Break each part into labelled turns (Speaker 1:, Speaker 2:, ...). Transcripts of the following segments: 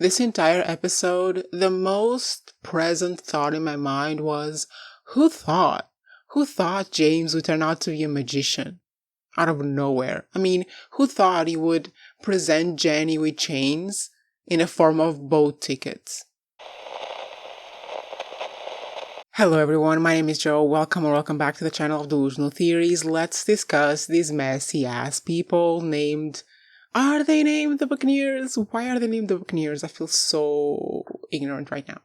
Speaker 1: This entire episode, the most present thought in my mind was, who thought? Who thought James would turn out to be a magician? Out of nowhere. I mean, who thought he would present Jenny with chains in a form of boat tickets? Hello everyone, my name is Joe. Welcome or welcome back to the channel of Delusional Theories. Let's discuss these messy ass people named... Are they named the Buccaneers? Why are they named the Buccaneers? I feel so ignorant right now.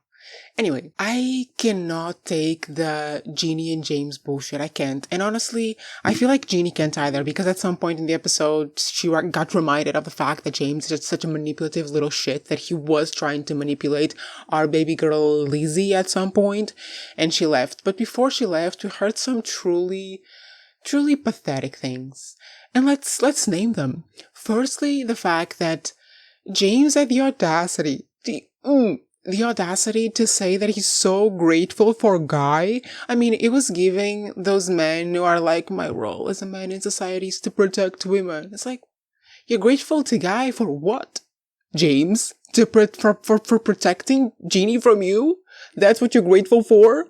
Speaker 1: Anyway, I cannot take the Genie and James bullshit. I can't. And honestly, I feel like Genie can't either, because at some point in the episode, she got reminded of the fact that James is just such a manipulative little shit that he was trying to manipulate our baby girl Lizzy at some point, and she left. But before she left, we heard some truly pathetic things. And let's name them. Firstly, the fact that James had the audacity, the audacity to say that he's so grateful for Guy. I mean, it was giving those men who are like, my role as a man in society is to protect women. It's like, you're grateful to Guy for what? James? For protecting Genie from you? That's what you're grateful for?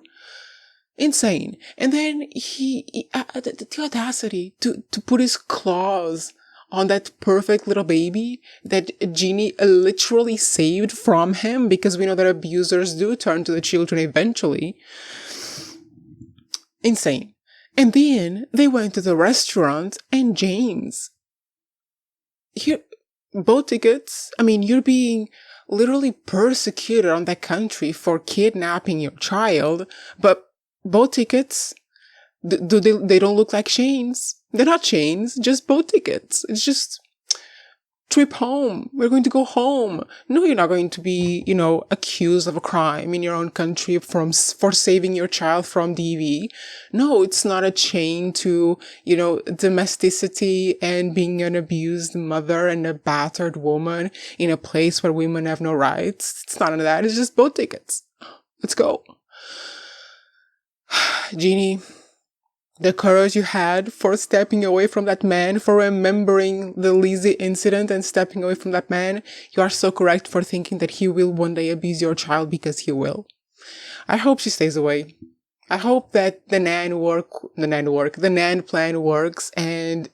Speaker 1: Insane. And then the audacity to put his claws on that perfect little baby that Genie literally saved from him, because we know that abusers do turn to the children eventually. Insane. And then they went to the restaurant and James, here, boat tickets. I mean, you're being literally persecuted on that country for kidnapping your child, but boat tickets, they don't look like chains. They're not chains, just boat tickets. It's just trip home. We're going to go home. No, you're not going to be, accused of a crime in your own country for saving your child from DV. No, it's not a chain to, domesticity and being an abused mother and a battered woman in a place where women have no rights. It's none of that. It's just boat tickets. Let's go. Genie, the courage you had for stepping away from that man, for remembering the Lizzy incident and stepping away from that man, you are so correct for thinking that he will one day abuse your child, because he will. I hope she stays away. I hope that the Nan plan works and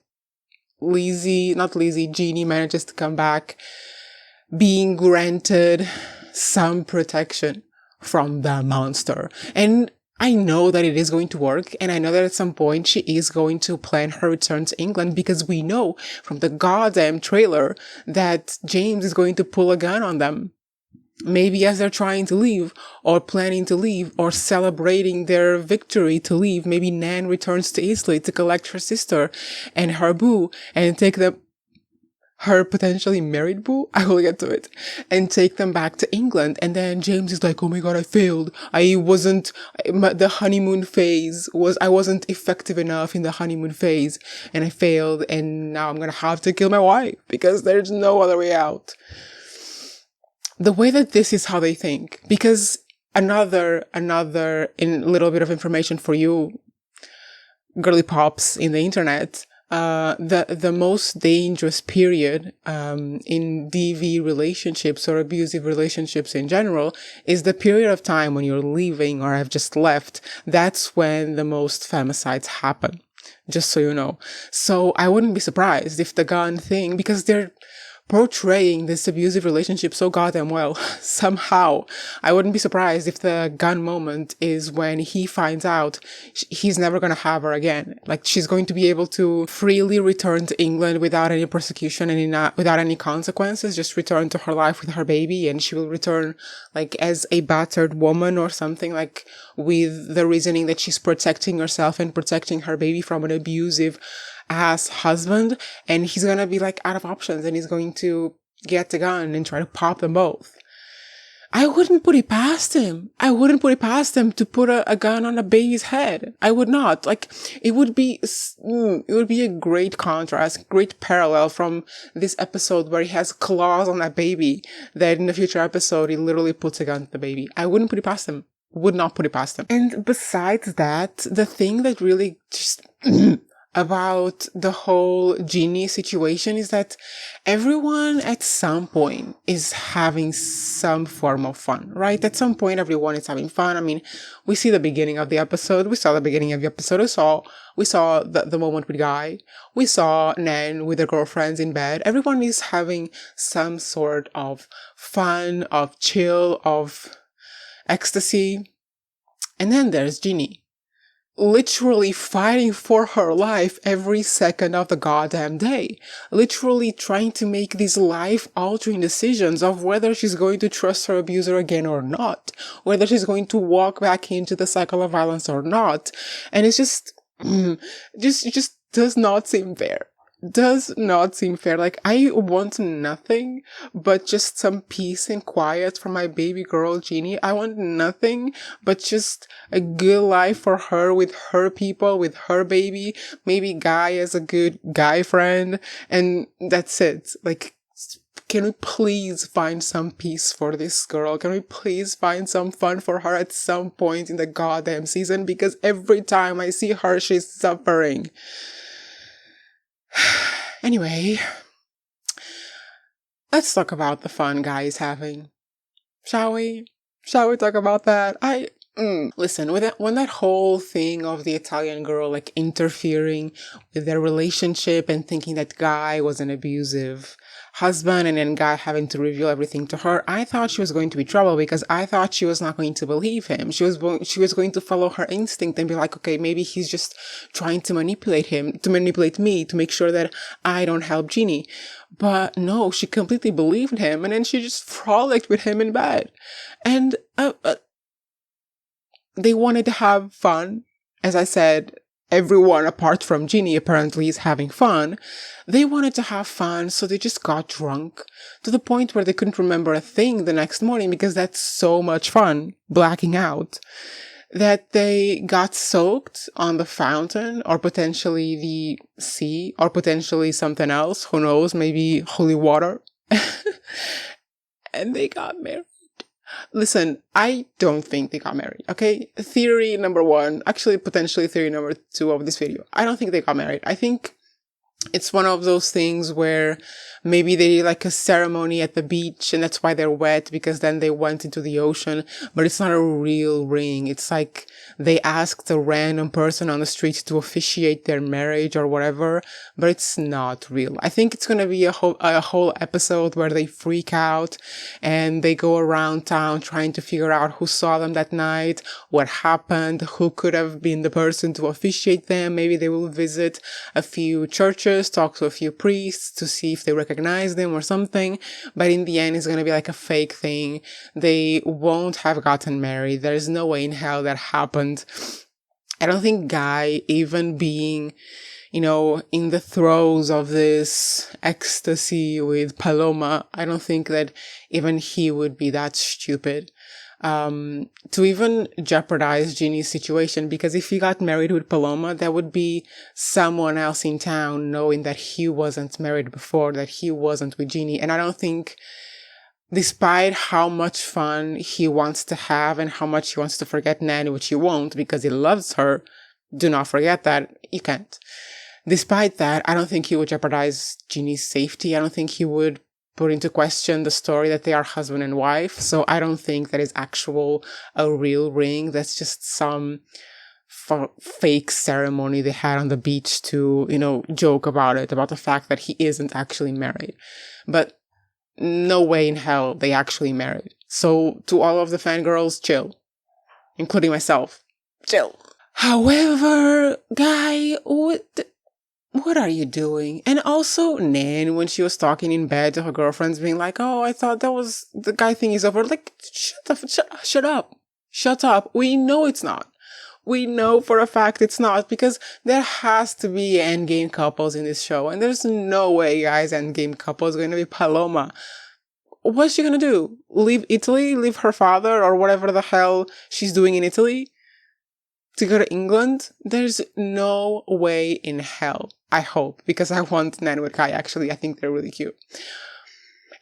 Speaker 1: Genie manages to come back being granted some protection from the monster. And I know that it is going to work, and I know that at some point she is going to plan her return to England, because we know from the goddamn trailer that James is going to pull a gun on them. Maybe as they're trying to leave, or planning to leave, or celebrating their victory to leave, maybe Nan returns to Italy to collect her sister and her boo and take them, her potentially married boo, I will get to it, and take them back to England. And then James is like, oh my god, I failed. I wasn't effective enough in the honeymoon phase, and I failed, and now I'm gonna have to kill my wife, because there's no other way out. The way that this is how they think, because another little bit of information for you girly pops in the internet. The most dangerous period in DV relationships or abusive relationships in general is the period of time when you're leaving or have just left. That's when the most femicides happen, just so you know. So I wouldn't be surprised if the gun thing, because they're portraying this abusive relationship so goddamn well, somehow. I wouldn't be surprised if the gun moment is when he finds out he's never gonna have her again. Like, she's going to be able to freely return to England without any persecution and without any consequences, just return to her life with her baby, and she will return like as a battered woman or something, like with the reasoning that she's protecting herself and protecting her baby from an abusive ass husband, and he's gonna be like out of options, and he's going to get the gun and try to pop them both. I wouldn't put it past him. I wouldn't put it past him to put a gun on a baby's head. I would not. Like, it would be a great contrast, great parallel from this episode where he has claws on that baby, that in the future episode he literally puts a gun to the baby. I wouldn't put it past him. Would not put it past him. And besides that, the thing that really just about the whole Genie situation is that everyone at some point is having some form of fun, right? At some point, everyone is having fun. I mean, we see the beginning of the episode. We saw the beginning of the episode. We saw the moment with Guy. We saw Nan with her girlfriends in bed. Everyone is having some sort of fun, of chill, of ecstasy. And then there's Genie, literally fighting for her life every second of the goddamn day. Literally trying to make these life-altering decisions of whether she's going to trust her abuser again or not. Whether she's going to walk back into the cycle of violence or not. And it's just does not seem fair. Does not seem fair. Like, I want nothing but just some peace and quiet for my baby girl Genie. I want nothing but just a good life for her with her people, with her baby, maybe Guy as a good guy friend, and that's it. Like, can we please find some peace for this girl? Can we please find some fun for her at some point in the goddamn season? Because every time I see her, she's suffering. Anyway, let's talk about the fun Guy is having. Shall we? Shall we talk about that? Listen, when that whole thing of the Italian girl, like, interfering with their relationship and thinking that Guy was an abusive husband and then Guy having to reveal everything to her, I thought she was going to be trouble because I thought she was not going to believe him. She was going to follow her instinct and be like, okay, maybe he's just trying to manipulate me, to make sure that I don't help Genie. But no, she completely believed him, and then she just frolicked with him in bed. And they wanted to have fun. As I said, everyone apart from Genie apparently is having fun. They wanted to have fun, so they just got drunk to the point where they couldn't remember a thing the next morning, because that's so much fun, blacking out, that they got soaked on the fountain, or potentially the sea, or potentially something else, who knows, maybe holy water. And they got married. Listen, I don't think they got married, okay? Theory number one, actually potentially theory number two of this video. I don't think they got married. I think it's one of those things where maybe they did like a ceremony at the beach and that's why they're wet, because then they went into the ocean, but it's not a real ring. It's like they asked a random person on the street to officiate their marriage or whatever, but it's not real. I think it's going to be a whole episode where they freak out and they go around town trying to figure out who saw them that night, what happened, who could have been the person to officiate them. Maybe they will visit a few churches, talk to a few priests to see if they recognize them or something, but in the end it's going to be like a fake thing. They won't have gotten married. There's no way in hell that happened. I don't think Guy, even being, in the throes of this ecstasy with Paloma, I don't think that even he would be that stupid to even jeopardize Genie's situation, because if he got married with Paloma, that would be someone else in town knowing that he wasn't married before, that he wasn't with Genie. And I don't think, despite how much fun he wants to have and how much he wants to forget Nan, which he won't because he loves her, do not forget that, you can't. Despite that, I don't think he would jeopardize Genie's safety. I don't think he would put into question the story that they are husband and wife. So I don't think that is a real ring. That's just some fake ceremony they had on the beach to, joke about it, about the fact that he isn't actually married. But no way in hell they actually married. So to all of the fangirls, chill. Including myself. Chill. However, Guy, what are you doing? And also Nan, when she was talking in bed to her girlfriends, being like, oh, I thought that was, the Guy thing is over. Like, shut up. We know it's not. We know for a fact it's not, because there has to be endgame couples in this show. And there's no way, guys, endgame couple is going to be Paloma. What's she going to do? Leave Italy? Leave her father or whatever the hell she's doing in Italy? To go to England? There's no way in hell. I hope, because I want Nan with Guy. Actually, I think they're really cute.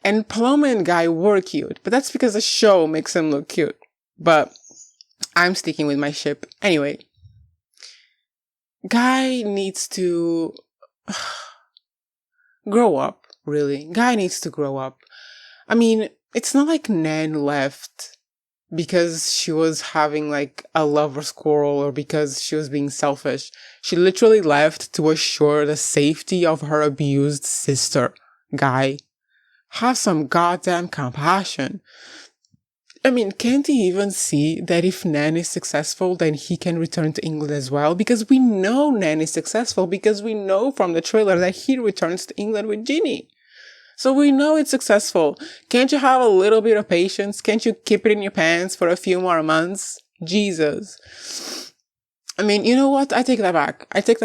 Speaker 1: And Paloma and Guy were cute, but that's because the show makes them look cute. But I'm sticking with my ship. Anyway, Guy needs to grow up, really. Guy needs to grow up. I mean, it's not like Nan left because she was having like a lover's quarrel or because she was being selfish. She literally left to assure the safety of her abused sister. Guy, have some goddamn compassion. I mean, can't he even see that if Nan is successful, then he can return to England as well? Because we know Nan is successful because we know from the trailer that he returns to England with Genie. So we know it's successful. Can't you have a little bit of patience? Can't you keep it in your pants for a few more months? Jesus. I mean, you know what? I take that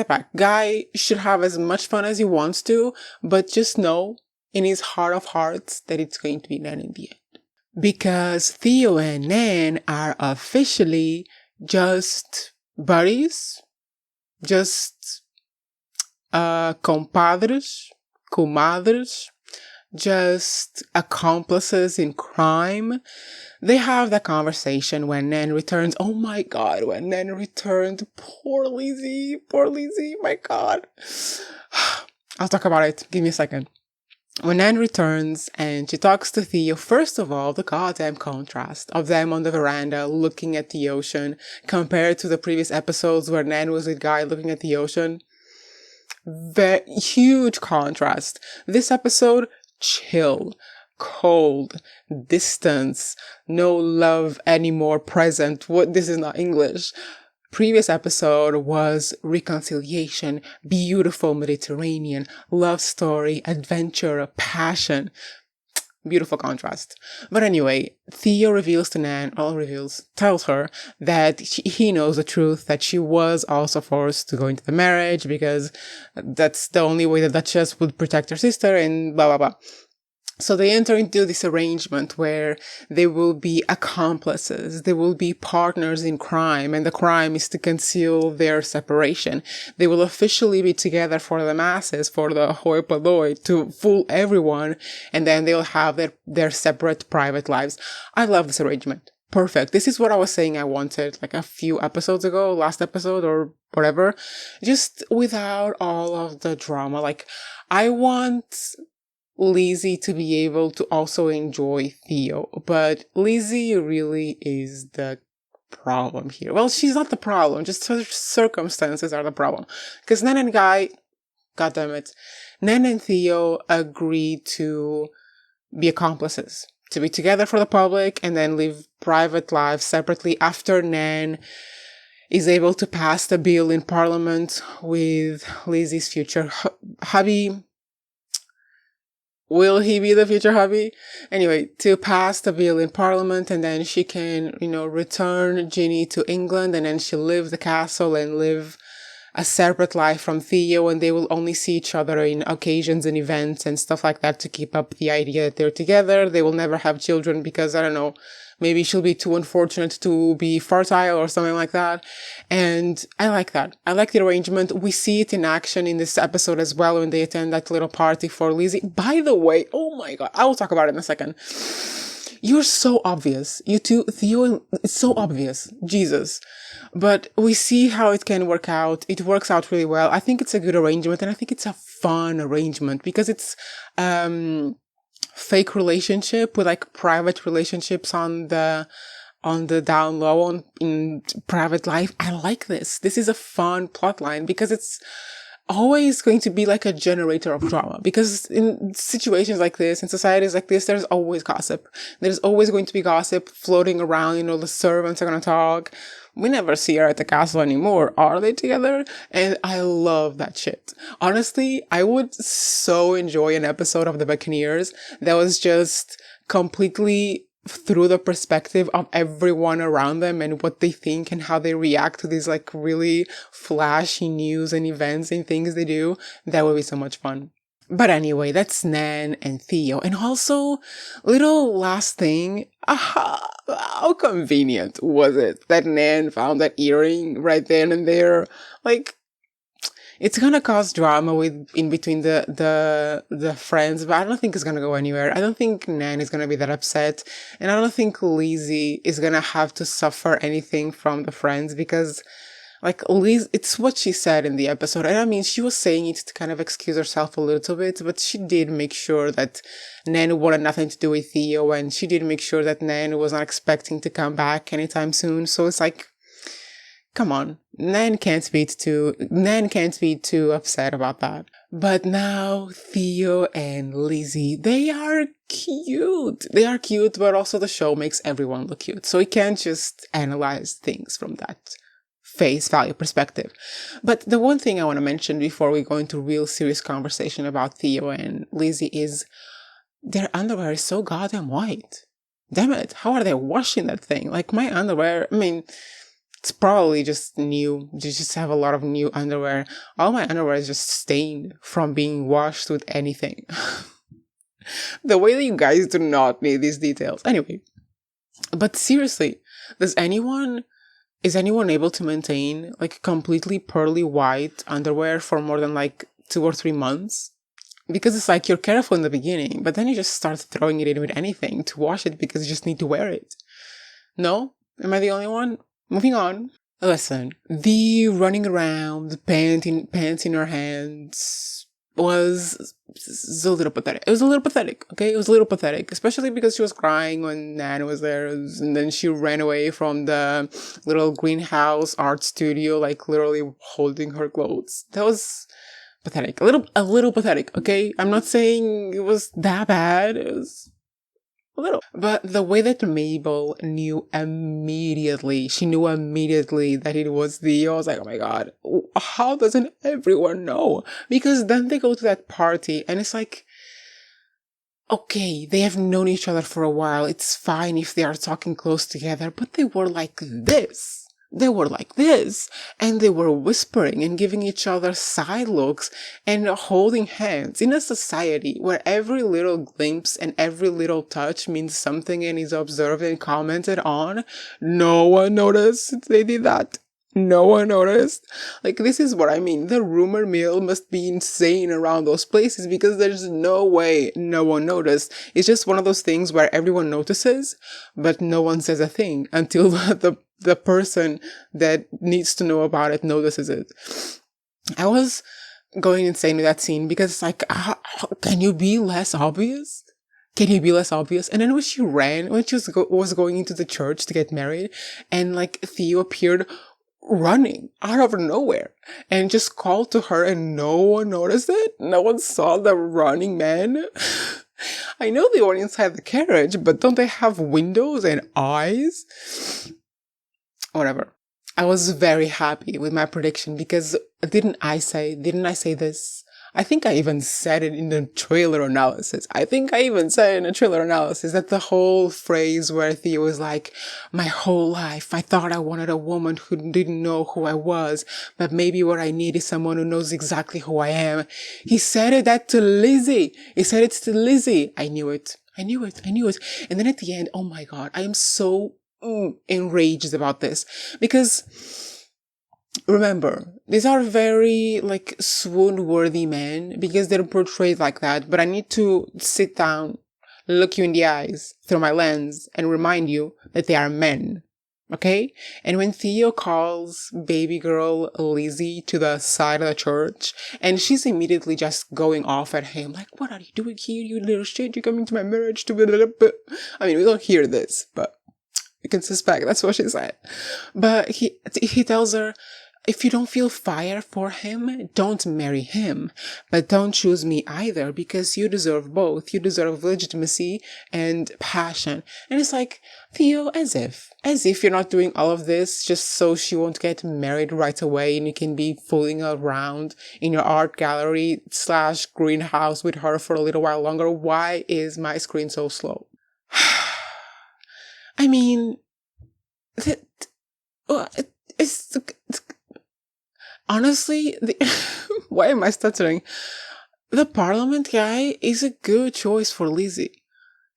Speaker 1: back. Guy should have as much fun as he wants to, but just know in his heart of hearts that it's going to be Nan in the end. Because Theo and Nan are officially just buddies, just compadres, comadres, just accomplices in crime. They have that conversation when Nan returns. Oh my god, when Nan returned. Poor Lizzy, my god. I'll talk about it. Give me a second. When Nan returns and she talks to Theo, first of all, the goddamn contrast of them on the veranda looking at the ocean compared to the previous episodes where Nan was with Guy looking at the ocean. Very huge contrast. This episode, chill, cold, distance, no love anymore present. What? This is not English. Previous episode was reconciliation, beautiful Mediterranean, love story, adventure, passion. Beautiful contrast. But anyway, Theo reveals to Nan, tells her that he knows the truth, that she was also forced to go into the marriage because that's the only way the Duchess would protect her sister and blah, blah, blah. So they enter into this arrangement where they will be accomplices, they will be partners in crime, and the crime is to conceal their separation. They will officially be together for the masses, for the hoi polloi, to fool everyone, and then they'll have their separate private lives. I love this arrangement. Perfect. This is what I was saying I wanted like a few episodes ago, last episode or whatever, just without all of the drama. Like, I want Lizzy to be able to also enjoy Theo, but Lizzy really is the problem here. Well, she's not the problem, just her circumstances are the problem. Because Nan and Guy, goddammit, Nan and Theo agreed to be accomplices, to be together for the public and then live private lives separately after Nan is able to pass the bill in Parliament with Lizzy's future hubby. Will he be the future hubby? Anyway, to pass the bill in Parliament, and then she can, return Genie to England, and then she'll leave the castle and live a separate life from Theo, and they will only see each other in occasions and events and stuff like that to keep up the idea that they're together. They will never have children because, I don't know, maybe she'll be too unfortunate to be fertile or something like that. And I like that. I like the arrangement. We see it in action in this episode as well when they attend that little party for Lizzy. By the way, oh my god, I will talk about it in a second. You're so obvious. You two, Theo, it's so obvious. Jesus. But we see how it can work out. It works out really well. I think it's a good arrangement, and I think it's a fun arrangement because it's, fake relationship with like private relationships on the down low in private life. I like this. This is a fun plot line because it's always going to be like a generator of drama, because in situations like this, in societies like this, there's always gossip. There's always going to be gossip floating around. The servants are going to talk. We never see her at the castle anymore. Are they together? And I love that shit. Honestly, I would so enjoy an episode of the Buccaneers that was just completely through the perspective of everyone around them and what they think and how they react to these like really flashy news and events and things they do. That would be so much fun. But anyway, that's Nan and Theo. And also, little last thing, how convenient was it that Nan found that earring right then and there? Like, it's gonna cause drama in between the friends, but I don't think it's gonna go anywhere. I don't think Nan is gonna be that upset, and I don't think Lizzy is gonna have to suffer anything from the friends because, Like Liz, it's what she said in the episode. And I mean, she was saying it to kind of excuse herself a little bit, but she did make sure that Nan wanted nothing to do with Theo, and she did make sure that Nan was not expecting to come back anytime soon. So it's like, come on, Nan can't be too upset about that. But now Theo and Lizzy, they are cute. They are cute, but also the show makes everyone look cute. So we can't just analyze things from that face value perspective. But the one thing I want to mention before we go into real serious conversation about Theo and Lizzy is their underwear is so goddamn white. Damn it, how are they washing that thing? Like my underwear, I mean, it's probably just new. You just have a lot of new underwear. All my underwear is just stained from being washed with anything. The way that you guys do not need these details. Anyway, but seriously, is anyone able to maintain like completely pearly white underwear for more than like 2 or 3 months? Because it's like you're careful in the beginning, but then you just start throwing it in with anything to wash it because you just need to wear it. No? Am I the only one? Moving on. Listen, the running around, pants in her hands was a little pathetic. It was a little pathetic, okay? It was a little pathetic, especially because she was crying when Nan was there, and then she ran away from the little greenhouse art studio, like literally holding her clothes. That was pathetic. A little pathetic, okay? I'm not saying it was that bad. It was a little. But the way that Mabel knew immediately, she knew immediately that it was Theo. I was like, oh my god, how doesn't everyone know? Because then they go to that party and it's like, okay, they have known each other for a while. It's fine if they are talking close together, but they were like this. They were like this, and they were whispering and giving each other side looks and holding hands in a society where every little glimpse and every little touch means something and is observed and commented on. No one noticed they did that. No one noticed. Like, this is what I mean. The rumor mill must be insane around those places because there's no way no one noticed. It's just one of those things where everyone notices, but no one says a thing until the person that needs to know about it notices it. I was going insane with that scene because it's like, can you be less obvious? Can you be less obvious? And then when she was going into the church to get married, and like Theo appeared running out of nowhere and just called to her and no one noticed it. No one saw the running man. I know they were inside the carriage, but don't they have windows and eyes? Whatever. I was very happy with my prediction because didn't I say this? I think I even said it in the trailer analysis. that the whole phrase where Theo was like, my whole life, I thought I wanted a woman who didn't know who I was, but maybe what I need is someone who knows exactly who I am. He said that to Lizzy. I knew it. And then at the end, oh my god, I am so enraged about this because remember, these are very, like, swoon-worthy men because they're portrayed like that, but I need to sit down, look you in the eyes through my lens, and remind you that they are men, okay? And when Theo calls baby girl Lizzy to the side of the church, and she's immediately just going off at him, like, what are you doing here, you little shit? You're coming to my marriage to... I mean, we don't hear this, but you can suspect that's what she said. But he tells her, if you don't feel fire for him, don't marry him. But don't choose me either because you deserve both. You deserve legitimacy and passion. And it's like, Theo, as if you're not doing all of this just so she won't get married right away and you can be fooling around in your art gallery / greenhouse with her for a little while longer. Why is my screen so slow? I mean, honestly, why am I stuttering? The Parliament guy is a good choice for Lizzy.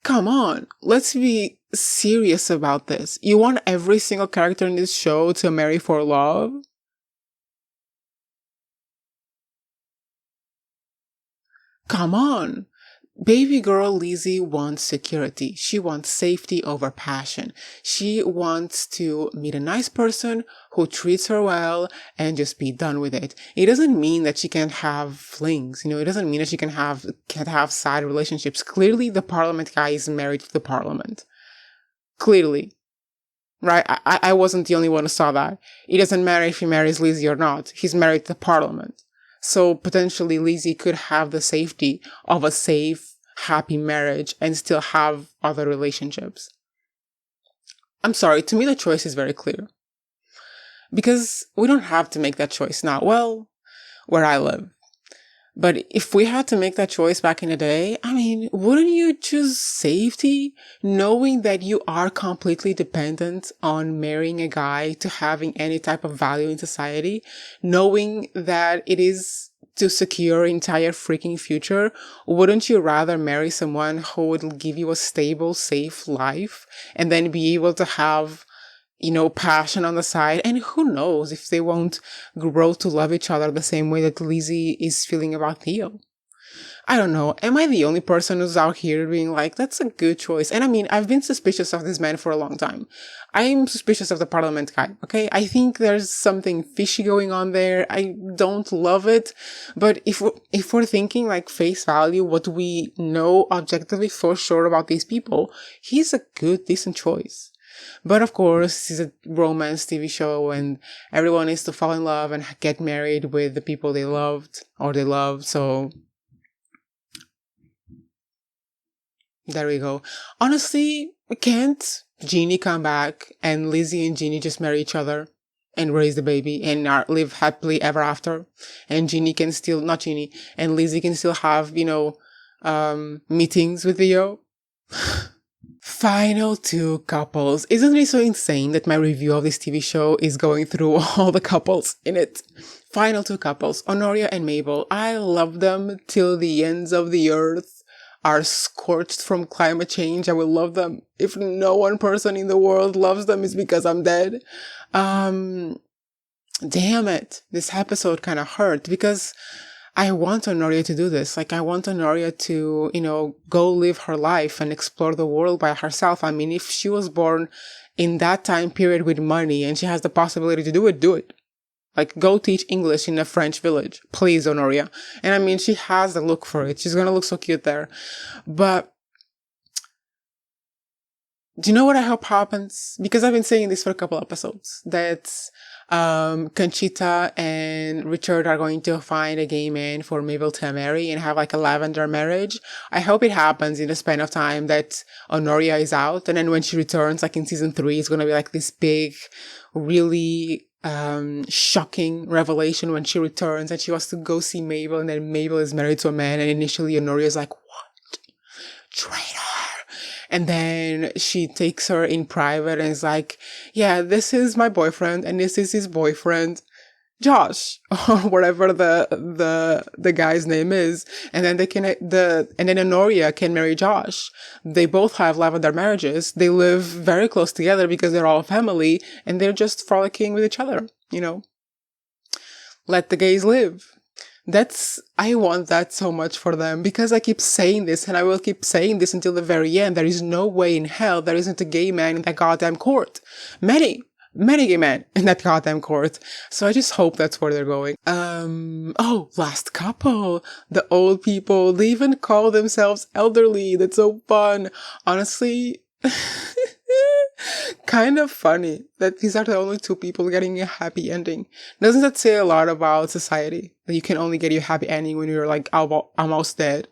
Speaker 1: Come on, let's be serious about this. You want every single character in this show to marry for love? Come on. Baby girl Lizzy wants security. She wants safety over passion. She wants to meet a nice person who treats her well and just be done with it. It doesn't mean that she can't have flings. It doesn't mean that she can't have side relationships. Clearly, the Parliament guy is married to the Parliament. Clearly. Right? I wasn't the only one who saw that. It doesn't matter if he marries Lizzy or not. He's married to the Parliament. So potentially Lizzy could have the safety of a safe, happy marriage and still have other relationships. I'm sorry, to me the choice is very clear. Because we don't have to make that choice now. Well, where I live. But if we had to make that choice back in the day, wouldn't you choose safety, knowing that you are completely dependent on marrying a guy to having any type of value in society, knowing that it is to secure your entire freaking future? Wouldn't you rather marry someone who would give you a stable, safe life and then be able to have passion on the side? And who knows if they won't grow to love each other the same way that Lizzy is feeling about Theo. I don't know. Am I the only person who's out here being like, that's a good choice? And I've been suspicious of this man for a long time. I'm suspicious of the Parliament guy, okay? I think there's something fishy going on there. I don't love it. But if we're thinking like face value, what we know objectively for sure about these people, he's a good, decent choice. But of course, it's a romance TV show and everyone needs to fall in love and get married with the people they loved or they love. So there we go. Honestly, can't Genie come back and Lizzy and Genie just marry each other and raise the baby and live happily ever after? And Genie can still, not Genie, and Lizzy can still have, meetings with Theo? Final two couples. Isn't it so insane that my review of this TV show is going through all the couples in it? Final two couples, Honoria and Mabel. I love them till the ends of the earth are scorched from climate change. I will love them. If no one person in the world loves them, it's because I'm dead. Damn it. This episode kind of hurt because I want Honoria to do this. Like, I want Honoria to, go live her life and explore the world by herself. If she was born in that time period with money and she has the possibility to do it, do it. Like, go teach English in a French village. Please, Honoria. And she has the look for it. She's gonna look so cute there. But do you know what I hope happens? Because I've been saying this for a couple episodes, that Conchita and Richard are going to find a gay man for Mabel to marry and have like a lavender marriage. I hope it happens in the span of time that Honoria is out. And then when she returns, like in season 3, it's going to be like this big, really shocking revelation when she returns and she wants to go see Mabel, and then Mabel is married to a man, and initially Honoria is like, what? Traitor! And then she takes her in private and is like, yeah, this is my boyfriend and this is his boyfriend, Josh, or whatever the guy's name is. And then and then Honoria can marry Josh. They both have lavender marriages. They live very close together because they're all family and they're just frolicking with each other, Let the gays live. I want that so much for them, because I keep saying this and I will keep saying this until the very end. There is no way in hell there isn't a gay man in that goddamn court. Many gay men in that goddamn court. So I just hope that's where they're going. Last couple. The old people. They even call themselves elderly. That's so fun. Honestly, kind of funny that these are the only two people getting a happy ending. Doesn't that say a lot about society? That you can only get your happy ending when you're like almost dead.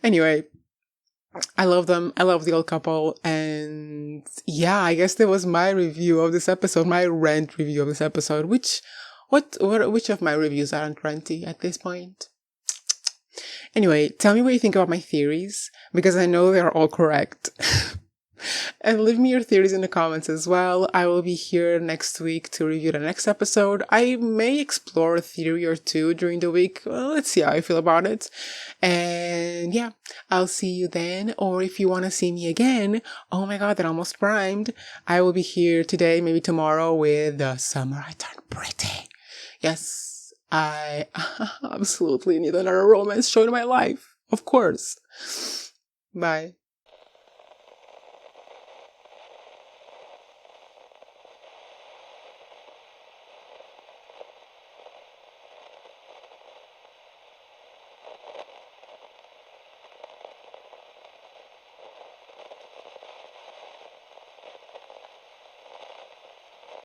Speaker 1: Anyway, I love them. I love the old couple. And yeah, I guess that was my review of this episode, my rant review of this episode. Which of my reviews aren't ranty at this point? Anyway, tell me what you think about my theories, because I know they're all correct. And leave me your theories in the comments as well. I will be here next week to review the next episode. I may explore a theory or two during the week. Well, let's see how I feel about it. And yeah, I'll see you then. Or if you want to see me again, oh my god, that almost rhymed. I will be here today, maybe tomorrow, with the Summer I Turned Pretty. Yes, I absolutely need another romance show in my life. Of course. Bye.